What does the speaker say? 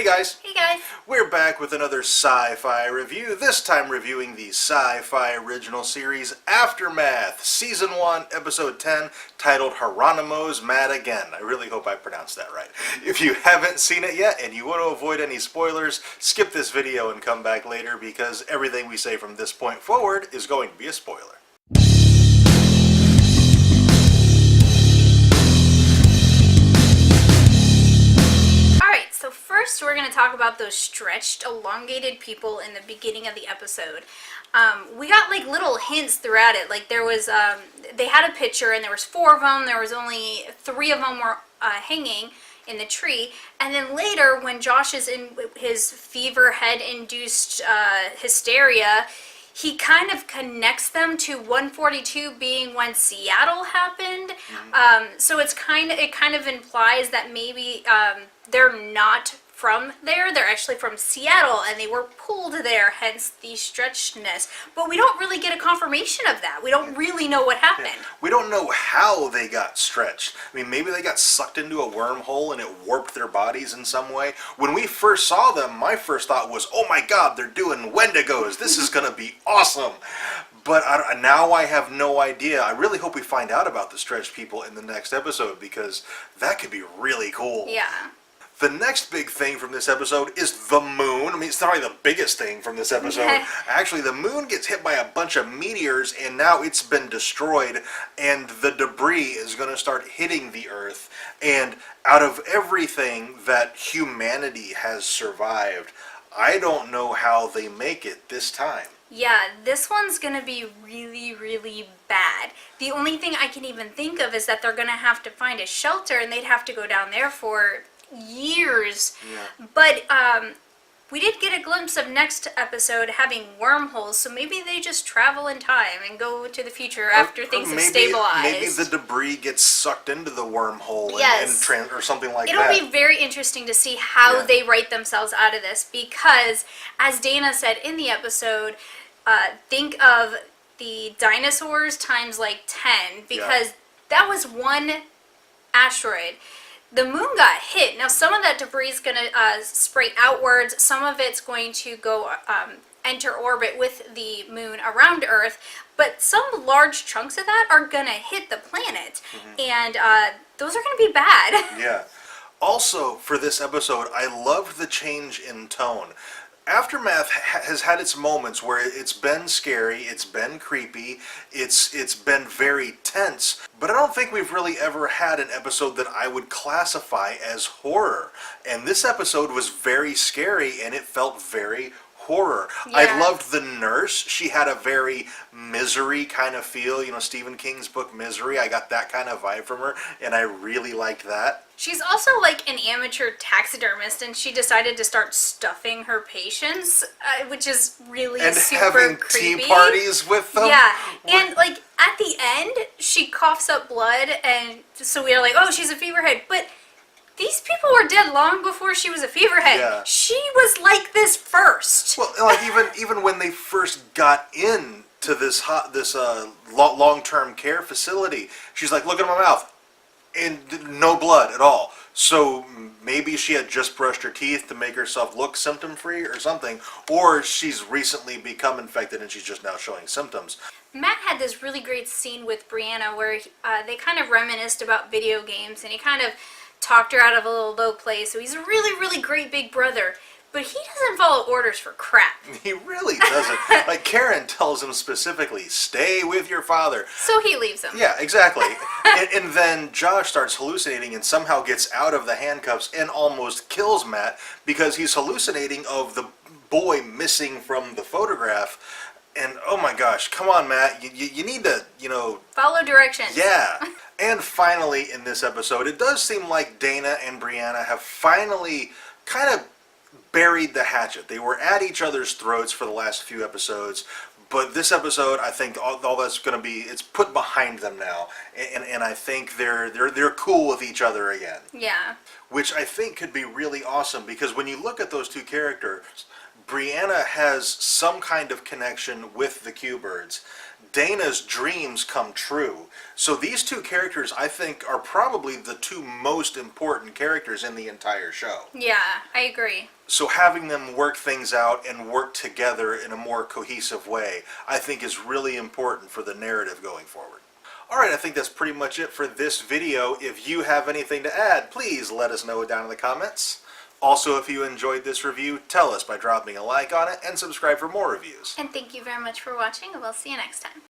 guys! Hey guys! We're back with another sci-fi review, this time reviewing the sci-fi original series Aftermath, Season 1, Episode 10, titled Hieronymo's Mad Againe. I really hope I pronounced that right. If you haven't seen it yet and you want to avoid any spoilers, skip this video and come back later because everything we say from this point forward is going to be a spoiler. So first we're going to talk about those stretched, elongated people in the beginning of the episode. We got like little hints throughout it. Like there was, they had a picture and there was 4 of them. There was only 3 of them were hanging in the tree. And then later when Josh is in his fever head-induced hysteria, he kind of connects them to 142 being when Seattle happened. So it kind of implies that maybe they're not from there. They're actually from Seattle and they were pulled there, hence the stretchedness. But we don't really get a confirmation of that. We don't really know what happened. Yeah. We don't know how they got stretched. I mean, maybe they got sucked into a wormhole and it warped their bodies in some way. When we first saw them, my first thought was, oh my god, they're doing Wendigos. This is going to be awesome. But now I have no idea. I really hope we find out about the stretched people in the next episode because that could be really cool. Yeah. The next big thing from this episode is the moon. I mean, it's not really the biggest thing from this episode. Actually, the moon gets hit by a bunch of meteors, and now it's been destroyed, and the debris is going to start hitting the Earth. And out of everything that humanity has survived, I don't know how they make it this time. Yeah, this one's going to be really, really bad. The only thing I can even think of is that they're going to have to find a shelter, and they'd have to go down there for years. Yeah. But we did get a glimpse of next episode having wormholes, so maybe they just travel in time and go to the future after things have stabilized. Maybe the debris gets sucked into the wormhole or something like that. It'll be very interesting to see how they write themselves out of this because, as Dana said in the episode, think of the dinosaurs times like 10 because that was one asteroid. The moon got hit. Now some of that debris is going to spray outwards. Some of it's going to go enter orbit with the moon around Earth. But some large chunks of that are going to hit the planet. And those are going to be bad. Yeah. Also, for this episode, I loved the change in tone. Aftermath has had its moments where it's been scary, it's been creepy, it's been very tense, but I don't think we've really ever had an episode that I would classify as horror. And this episode was very scary and it felt very horror. Yeah. I loved the nurse. She had a very Misery kind of feel, you know, Stephen King's book Misery. I got that kind of vibe from her and I really liked that. She's also like an amateur taxidermist and she decided to start stuffing her patients, which is really super creepy. And having tea parties with them. Yeah, and like at the end, she coughs up blood and so we are like, oh, she's a feverhead. But these people were dead long before she was a feverhead. Yeah. She was like this first. Well, like even when they first got in to this long-term care facility, she's like, look at my mouth. And no blood at all. So maybe she had just brushed her teeth to make herself look symptom-free or something, or she's recently become infected and she's just now showing symptoms. Matt had this really great scene with Brianna where they kind of reminisced about video games and he kind of talked her out of a little low place. So he's a really, really great big brother. But he doesn't follow orders for crap. He really doesn't. Like Karen tells him specifically, stay with your father. So he leaves him. Yeah, exactly. and then Josh starts hallucinating and somehow gets out of the handcuffs and almost kills Matt because he's hallucinating of the boy missing from the photograph. And oh my gosh, come on, Matt. You need to, you know... follow directions. Yeah. And finally, in this episode, it does seem like Dana and Brianna have finally kind of buried the hatchet. They were at each other's throats for the last few episodes, but this episode, I think all that's going to be, it's put behind them now, and I think they're cool with each other again. Yeah. Which I think could be really awesome, because when you look at those two characters, Brianna has some kind of connection with the Q-Birds. Dana's dreams come true. So these two characters, I think, are probably the two most important characters in the entire show. Yeah, I agree. So having them work things out and work together in a more cohesive way, I think is really important for the narrative going forward. Alright, I think that's pretty much it for this video. If you have anything to add, please let us know down in the comments. Also, if you enjoyed this review, tell us by dropping a like on it and subscribe for more reviews. And thank you very much for watching, and we'll see you next time.